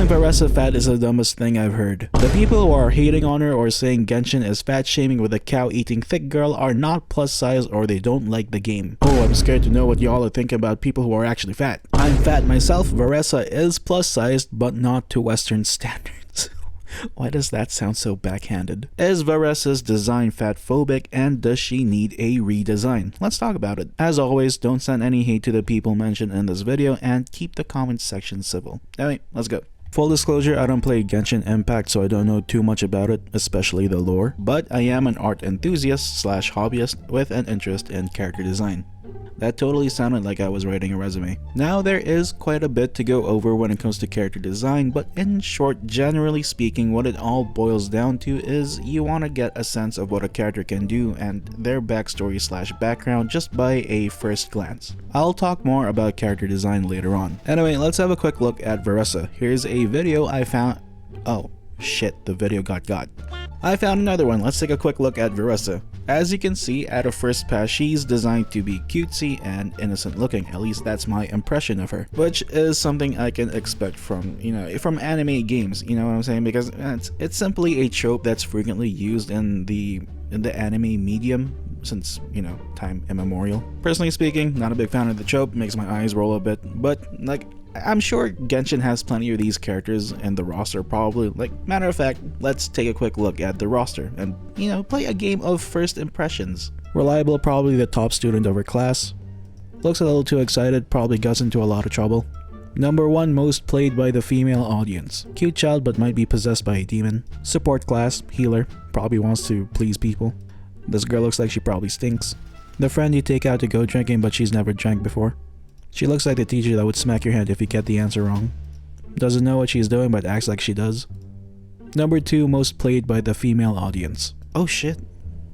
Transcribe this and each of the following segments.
Calling Varesa fat is the dumbest thing I've heard. The people who are hating on her or saying Genshin is fat shaming with a cow eating thick girl are not plus size or they don't like the game. Oh, I'm scared to know what y'all are thinking about people who are actually fat. I'm fat myself. Varesa is plus sized but not to Western standards. Why does that sound so backhanded? Is Varesa's design fatphobic and does she need a redesign? Let's talk about it. As always, don't send any hate to the people mentioned in this video and keep the comment section civil. Anyway, let's go. Full disclosure, I don't play Genshin Impact, so I don't know too much about it, especially the lore, but I am an art enthusiast / hobbyist with an interest in character design. That totally sounded like I was writing a resume. Now, there is quite a bit to go over when it comes to character design, but in short, generally speaking, what it all boils down to is you want to get a sense of what a character can do and their backstory / background just by a first glance. I'll talk more about character design later on. Anyway, let's have a quick look at Varesa. Here's a video I found. Oh, shit, the video got. I found another one. Let's take a quick look at Varesa. As you can see, at a first pass, she's designed to be cutesy and innocent looking. At least that's my impression of her, which is something I can expect from, from anime games, you know what I'm saying? Because it's simply a trope that's frequently used in the anime medium since, time immemorial. Personally speaking, not a big fan of the trope, makes my eyes roll a bit, but I'm sure Genshin has plenty of these characters in the roster probably. Matter of fact, let's take a quick look at the roster and, play a game of first impressions. Reliable, probably the top student of her class. Looks a little too excited, probably gets into a lot of trouble. Number 1 most played by the female audience. Cute child but might be possessed by a demon. Support class, healer, probably wants to please people. This girl looks like she probably stinks. The friend you take out to go drinking but she's never drank before. She looks like the teacher that would smack your hand if you get the answer wrong. Doesn't know what she's doing but acts like she does. Number 2 most played by the female audience. Oh shit.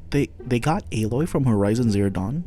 They got Aloy from Horizon Zero Dawn?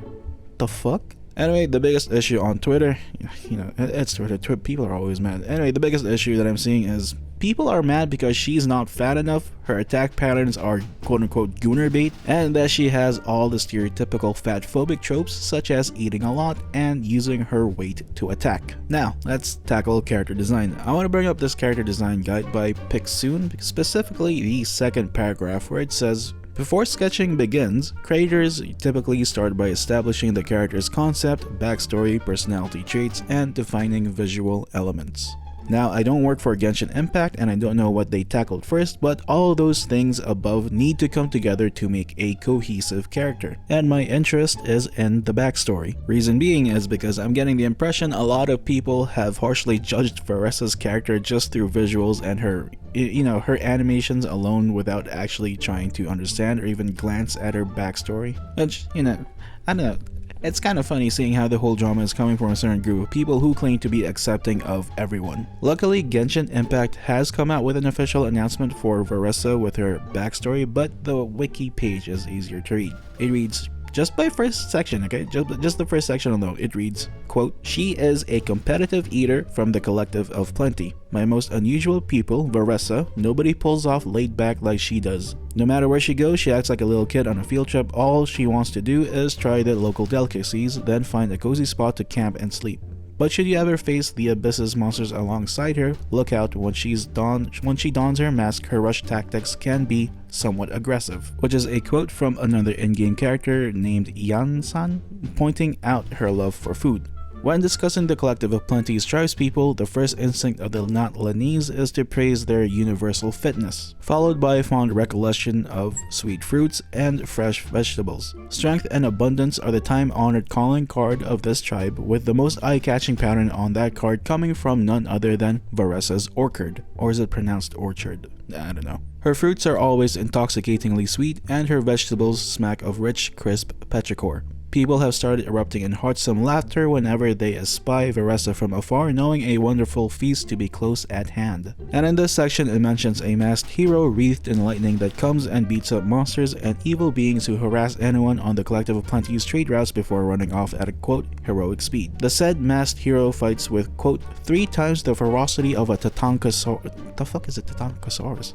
The fuck? Anyway, the biggest issue on Twitter, it's Twitter, people are always mad. Anyway, the biggest issue that I'm seeing is people are mad because she's not fat enough, her attack patterns are quote-unquote gooner bait, and that she has all the stereotypical fatphobic tropes such as eating a lot and using her weight to attack. Now, let's tackle character design. I want to bring up this character design guide by Pixoon, specifically the second paragraph where it says, before sketching begins, creators typically start by establishing the character's concept, backstory, personality traits, and defining visual elements. Now, I don't work for Genshin Impact and I don't know what they tackled first, but all those things above need to come together to make a cohesive character. And my interest is in the backstory. Reason being is because I'm getting the impression a lot of people have harshly judged Varesa's character just through visuals and her her animations alone without actually trying to understand or even glance at her backstory. Which, I don't know. It's kind of funny seeing how the whole drama is coming from a certain group of people who claim to be accepting of everyone. Luckily, Genshin Impact has come out with an official announcement for Varesa with her backstory, but the wiki page is easier to read. It reads, just by first section, okay? Just the first section alone, it reads, quote, she is a competitive eater from the collective of plenty. My most unusual pupil, Varesa, nobody pulls off laid back like she does. No matter where she goes, she acts like a little kid on a field trip. All she wants to do is try the local delicacies, then find a cozy spot to camp and sleep. But should you ever face the Abyss's monsters alongside her, look out. When she dons her mask, her rush tactics can be somewhat aggressive. Which is a quote from another in-game character named Yan-san, pointing out her love for food. When discussing the collective of Plenty's tribespeople, the first instinct of the Natlanese is to praise their universal fitness, followed by a fond recollection of sweet fruits and fresh vegetables. Strength and abundance are the time-honored calling card of this tribe, with the most eye-catching pattern on that card coming from none other than Varesa's orchard. Or is it pronounced orchard? I don't know. Her fruits are always intoxicatingly sweet, and her vegetables smack of rich, crisp petrichor. People have started erupting in heartsome laughter whenever they espy Varesa from afar, knowing a wonderful feast to be close at hand. And in this section it mentions a masked hero wreathed in lightning that comes and beats up monsters and evil beings who harass anyone on the collective of Plenty's trade routes before running off at a quote heroic speed. The said masked hero fights with quote 3 times the ferocity of a Tatankasaurus. The fuck is a Tatankasaurus?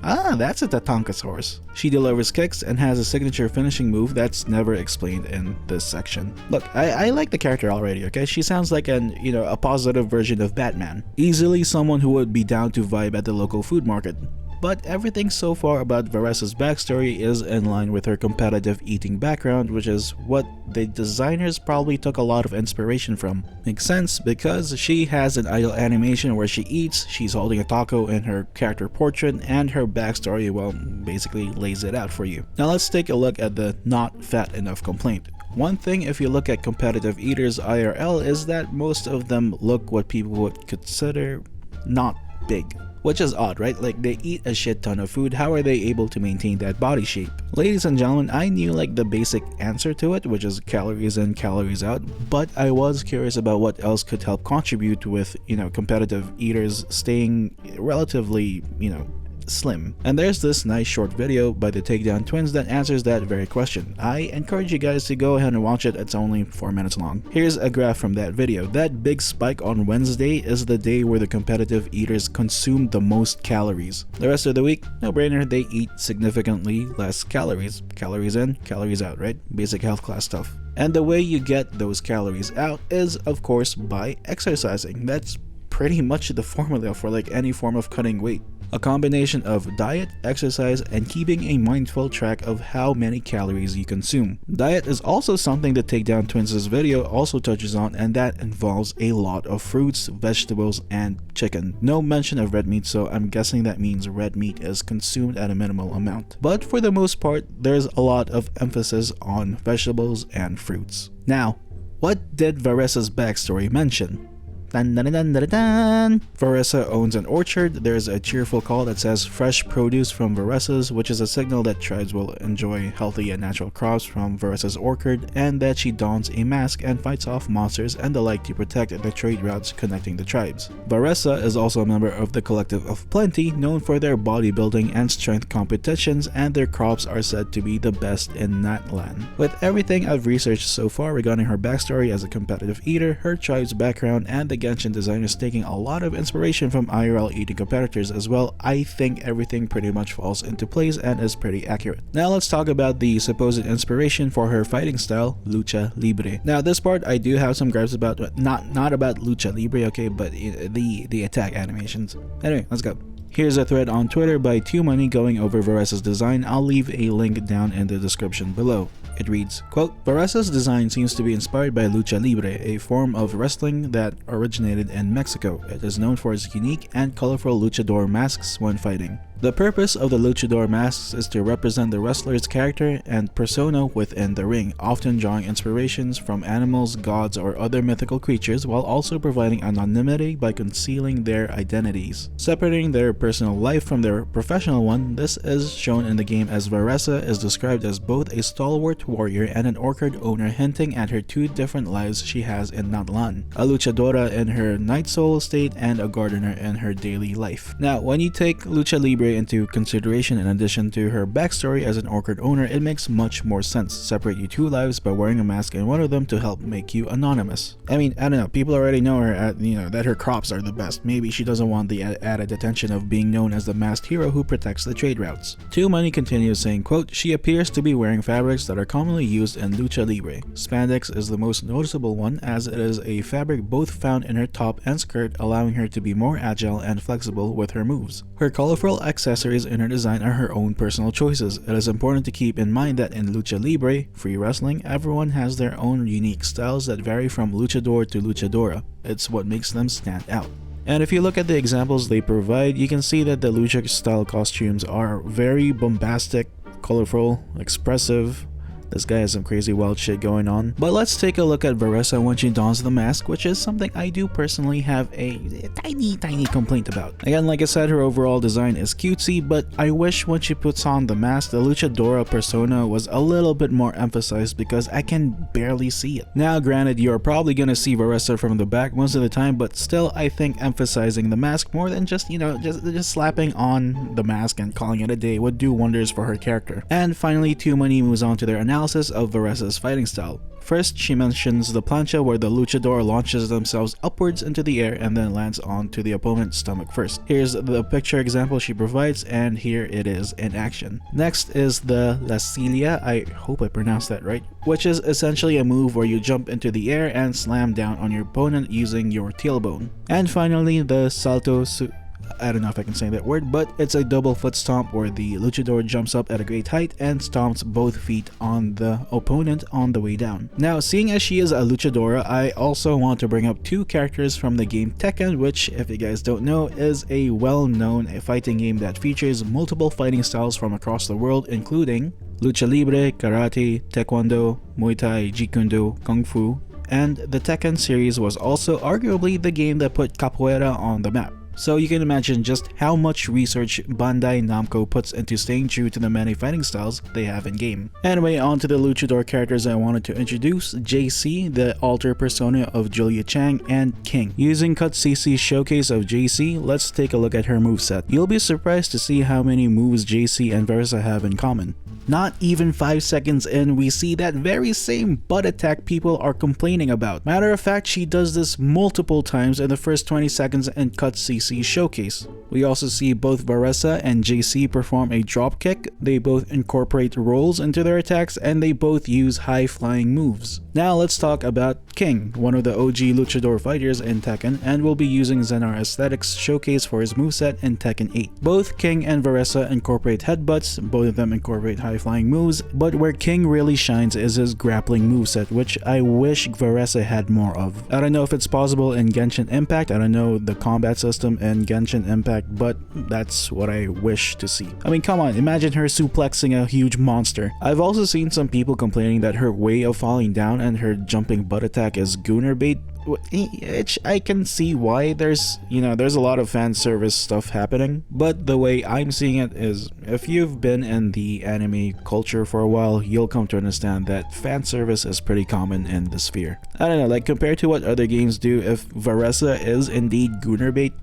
Ah, that's a Tatankasaurus. She delivers kicks and has a signature finishing move that's never explained in this section. Look, I like the character already, okay? She sounds like a positive version of Batman. Easily someone who would be down to vibe at the local food market. But everything so far about Varesa's backstory is in line with her competitive eating background, which is what the designers probably took a lot of inspiration from. Makes sense because she has an idle animation where she eats, she's holding a taco in her character portrait, and her backstory, well, basically lays it out for you. Now let's take a look at the not fat enough complaint. One thing if you look at competitive eaters IRL is that most of them look what people would consider not big. Which is odd, right? Like, they eat a shit ton of food, how are they able to maintain that body shape? Ladies and gentlemen, I knew like the basic answer to it, which is calories in, calories out, but I was curious about what else could help contribute with, competitive eaters staying relatively, slim. And there's this nice short video by the Takedown Twins that answers that very question. I encourage you guys to go ahead and watch it, it's only 4 minutes long. Here's a graph from that video. That big spike on Wednesday is the day where the competitive eaters consume the most calories. The rest of the week, no brainer, they eat significantly less calories. Calories in, calories out, right? Basic health class stuff. And the way you get those calories out is, of course, by exercising. That's pretty much the formula for like any form of cutting weight. A combination of diet, exercise, and keeping a mindful track of how many calories you consume. Diet is also something the Takedown Twins' video also touches on, and that involves a lot of fruits, vegetables, and chicken. No mention of red meat, so I'm guessing that means red meat is consumed at a minimal amount. But for the most part, there's a lot of emphasis on vegetables and fruits. Now, what did Varesa's backstory mention? Dun, dun, dun, dun, dun. Varesa owns an orchard. There's a cheerful call that says fresh produce from Varesa's, which is a signal that tribes will enjoy healthy and natural crops from Varesa's orchard, and that she dons a mask and fights off monsters and the like to protect the trade routes connecting the tribes. Varesa is also a member of the Collective of Plenty, known for their bodybuilding and strength competitions, and their crops are said to be the best in Natlan. With everything I've researched so far regarding her backstory as a competitive eater, her tribe's background, and the Genshin designers taking a lot of inspiration from IRL eating competitors as well, I think everything pretty much falls into place and is pretty accurate. Now let's talk about the supposed inspiration for her fighting style, lucha libre. Now this part I do have some gripes about, not about lucha libre, okay, but the attack animations. Anyway, let's go. Here's a thread on Twitter by Teumonie going over Varesa's design. I'll leave a link down in the description below. It reads, quote, Varesa's design seems to be inspired by lucha libre, a form of wrestling that originated in Mexico. It is known for its unique and colorful luchador masks when fighting. The purpose of the luchador masks is to represent the wrestler's character and persona within the ring, often drawing inspirations from animals, gods, or other mythical creatures, while also providing anonymity by concealing their identities. Separating their personal life from their professional one, this is shown in the game as Varesa is described as both a stalwart warrior and an orchard owner, hinting at her two different lives she has in Natlan, a luchadora in her night soul state and a gardener in her daily life. Now, when you take lucha libre into consideration in addition to her backstory as an orchard owner, it makes much more sense. Separate your two lives by wearing a mask in one of them to help make you anonymous. I mean, I don't know, people already know her that her crops are the best. Maybe she doesn't want the added attention of being known as the masked hero who protects the trade routes. Teumonie continues saying, quote, she appears to be wearing fabrics that are commonly used in lucha libre. Spandex is the most noticeable one, as it is a fabric both found in her top and skirt, allowing her to be more agile and flexible with her moves. Her colorful accessories in her design are her own personal choices. It is important to keep in mind that in lucha libre, free wrestling, everyone has their own unique styles that vary from luchador to luchadora. It's what makes them stand out. And if you look at the examples they provide, you can see that the lucha style costumes are very bombastic, colorful, expressive. This guy has some crazy wild shit going on. But let's take a look at Varesa when she dons the mask, which is something I do personally have a tiny complaint about. Again, like I said, her overall design is cutesy, but I wish when she puts on the mask, the luchadora persona was a little bit more emphasized because I can barely see it. Now granted, you're probably gonna see Varesa from the back most of the time, but still I think emphasizing the mask more than just slapping on the mask and calling it a day would do wonders for her character. And finally, Teumonie moves on to their analysis analysis of Varesa's fighting style. First, she mentions the plancha where the luchador launches themselves upwards into the air and then lands onto the opponent's stomach first. Here's the picture example she provides, and here it is in action. Next is the La Cilia, I hope I pronounced that right, which is essentially a move where you jump into the air and slam down on your opponent using your tailbone. And finally, the Salto I don't know if I can say that word, but it's a double foot stomp where the luchador jumps up at a great height and stomps both feet on the opponent on the way down. Now, seeing as she is a luchadora, I also want to bring up two characters from the game Tekken, which, if you guys don't know, is a well-known fighting game that features multiple fighting styles from across the world, including lucha libre, karate, taekwondo, muay thai, jiu-jitsu, kung fu, and the Tekken series was also arguably the game that put capoeira on the map. So you can imagine just how much research Bandai Namco puts into staying true to the many fighting styles they have in game. Anyway, on to the luchador characters I wanted to introduce: JC, the alter persona of Julia Chang, and King. Using Cut CC's showcase of JC, let's take a look at her moveset. You'll be surprised to see how many moves JC and Varesa have in common. Not even 5 seconds in, we see that very same butt attack people are complaining about. Matter of fact, she does this multiple times in the first 20 seconds in Cut CC's showcase. We also see both Varesa and JC perform a drop kick. They both incorporate rolls into their attacks, and they both use high flying moves. Now let's talk about King, one of the OG luchador fighters in Tekken, and will be using Zenar Aesthetics showcase for his moveset in Tekken 8. Both King and Varesa incorporate headbutts, both of them incorporate high flying moves, but where King really shines is his grappling moveset, which I wish Varesa had more of. I don't know if it's possible in Genshin Impact, I don't know the combat system in Genshin Impact, but that's what I wish to see. I mean, come on, imagine her suplexing a huge monster. I've also seen some people complaining that her way of falling down and her jumping butt attack is gooner bait, which I can see why. There's a lot of fan service stuff happening, but the way I'm seeing it is, if you've been in the anime culture for a while, you'll come to understand that fan service is pretty common in the sphere. I don't know, like compared to what other games do, if Varesa is indeed gooner bait,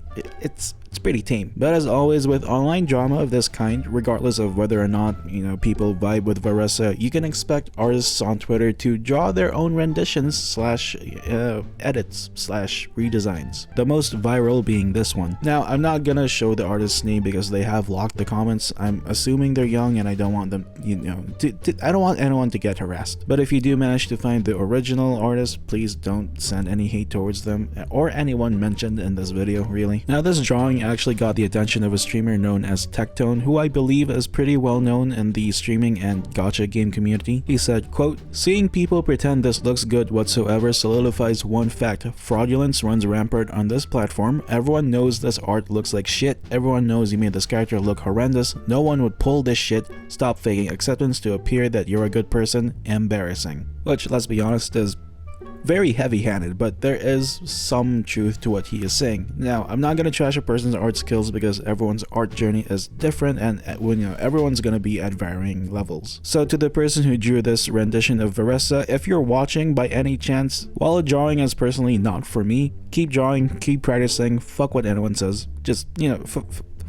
it's pretty tame. But as always with online drama of this kind, regardless of whether or not people vibe with Varesa, you can expect artists on Twitter to draw their own renditions slash edits slash redesigns, the most viral being this one. Now, I'm not gonna show the artist's name because they have locked the comments. I'm assuming they're young and I don't want them, I don't want anyone to get harassed. But if you do manage to find the original artist, please don't send any hate towards them or anyone mentioned in this video, really. Now, this drawing actually got the attention of a streamer known as Takedown, who I believe is pretty well known in the streaming and gacha game community. He said, quote, "Seeing people pretend this looks good whatsoever solidifies one fact: fraudulence runs rampant on this platform. Everyone knows this art looks like shit. Everyone knows you made this character look horrendous. No one would pull this shit. Stop faking acceptance to appear that you're a good person. Embarrassing." Which, let's be honest, is very heavy-handed, but there is some truth to what he is saying. Now, I'm not going to trash a person's art skills because everyone's art journey is different, and everyone's going to be at varying levels. So to the person who drew this rendition of Varesa, if you're watching by any chance, while a drawing is personally not for me, keep drawing, keep practicing, fuck what anyone says. Just,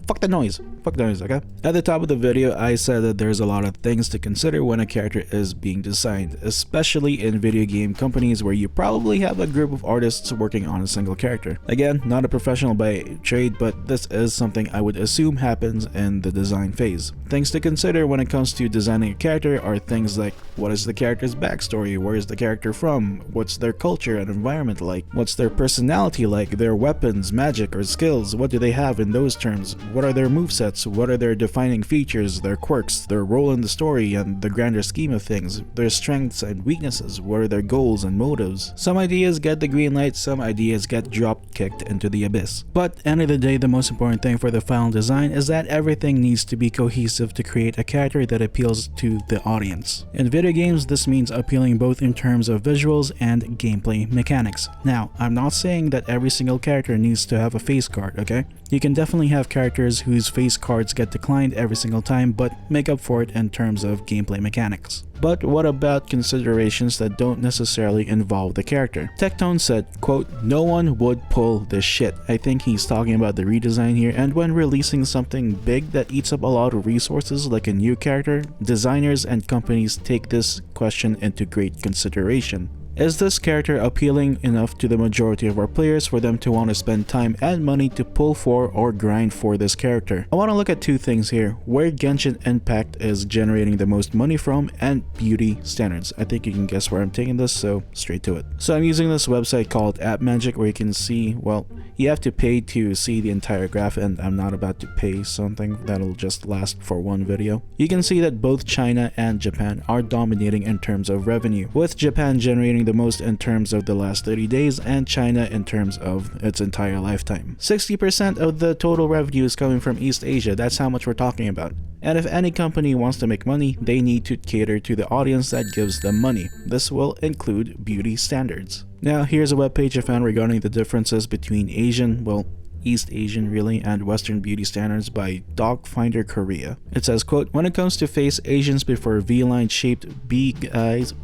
fuck the noise. Fuck the noise, okay? At the top of the video, I said that there's a lot of things to consider when a character is being designed, especially in video game companies where you probably have a group of artists working on a single character. Again, not a professional by trade, but this is something I would assume happens in the design phase. Things to consider when it comes to designing a character are things like, what is the character's backstory? Where is the character from? What's their culture and environment like? What's their personality like? Their weapons, magic, or skills? What do they have in those terms? What are their movesets? What are their defining features, their quirks, their role in the story and the grander scheme of things, their strengths and weaknesses? What are their goals and motives? Some ideas get the green light, some ideas get drop kicked into the abyss. But end of the day, the most important thing for the final design is that everything needs to be cohesive to create a character that appeals to the audience. In video games, this means appealing both in terms of visuals and gameplay mechanics. Now, I'm not saying that every single character needs to have a face card, okay? You can definitely have characters whose face cards get declined every single time, but make up for it in terms of gameplay mechanics. But what about considerations that don't necessarily involve the character? Takedown said, quote, "No one would pull this shit." I think he's talking about the redesign here, and when releasing something big that eats up a lot of resources like a new character, designers and companies take this question into great consideration. Is this character appealing enough to the majority of our players for them to want to spend time and money to pull for or grind for this character? I want to look at two things here: where Genshin Impact is generating the most money from, and beauty standards. I think you can guess where I'm taking this, so straight to it. So I'm using this website called App Magic, where you can see, well, you have to pay to see the entire graph, and I'm not about to pay something that'll just last for one video. You can see that both China and Japan are dominating in terms of revenue, with Japan generating the most in terms of the last 30 days and China in terms of its entire lifetime. 60% of the total revenue is coming from East Asia. That's how much we're talking about. And if any company wants to make money, they need to cater to the audience that gives them money. This will include beauty standards. Now, here's a webpage I found regarding the differences between East Asian really, and Western beauty standards by Dogfinder Korea. It says, quote, "When it comes to face, Asians prefer V-line shaped big eyes,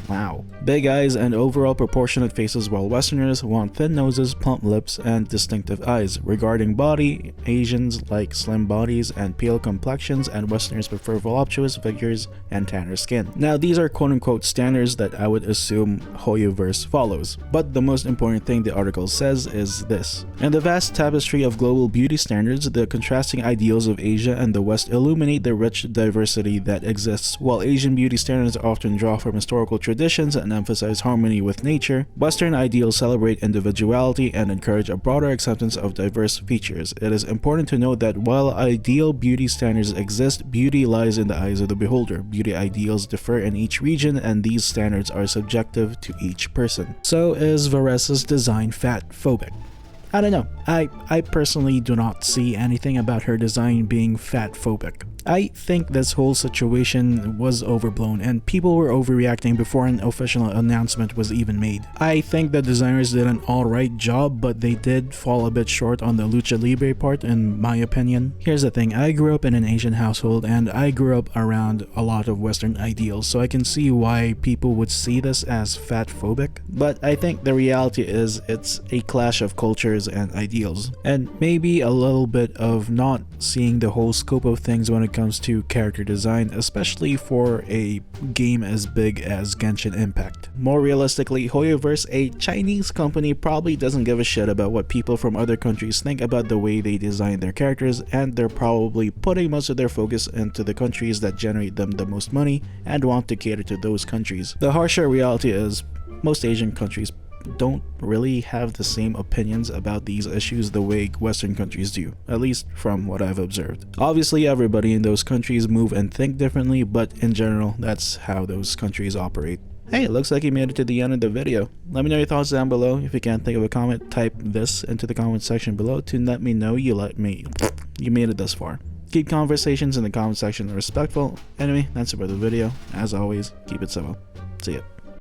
wow. Big eyes and overall proportionate faces, while Westerners want thin noses, plump lips, and distinctive eyes. Regarding body, Asians like slim bodies and pale complexions, and Westerners prefer voluptuous figures and tanner skin." Now, these are quote-unquote standards that I would assume Hoyoverse follows. But the most important thing the article says is this: "In the vast tapestry of global beauty standards, the contrasting ideals of Asia and the West illuminate the rich diversity that exists. While Asian beauty standards often draw from historical traditions and emphasize harmony with nature, Western ideals celebrate individuality and encourage a broader acceptance of diverse features. It is important to note that while ideal beauty standards exist, beauty lies in the eyes of the beholder. Beauty ideals differ in each region, and these standards are subjective to each person." So is Varesa's design fatphobic? I don't know. I personally do not see anything about her design being fatphobic. I think this whole situation was overblown and people were overreacting before an official announcement was even made. I think the designers did an alright job, but they did fall a bit short on the lucha libre part in my opinion. Here's the thing, I grew up in an Asian household and I grew up around a lot of Western ideals, so I can see why people would see this as fatphobic. But I think the reality is it's a clash of cultures and ideals, and maybe a little bit of not seeing the whole scope of things when it comes to character design, especially for a game as big as Genshin Impact. More realistically, Hoyoverse, a Chinese company, probably doesn't give a shit about what people from other countries think about the way they design their characters, and they're probably putting most of their focus into the countries that generate them the most money and want to cater to those countries. The harsher reality is, most Asian countries don't really have the same opinions about these issues the way Western countries do, at least from what I've observed. Obviously, everybody in those countries move and think differently, but in general, that's how those countries operate. Hey, it looks like you made it to the end of the video. Let me know your thoughts down below. If you can't think of a comment, type this into the comment section below to let me know you made it this far. Keep conversations in the comment section respectful. Anyway, that's it for the video. As always, keep it civil. See ya.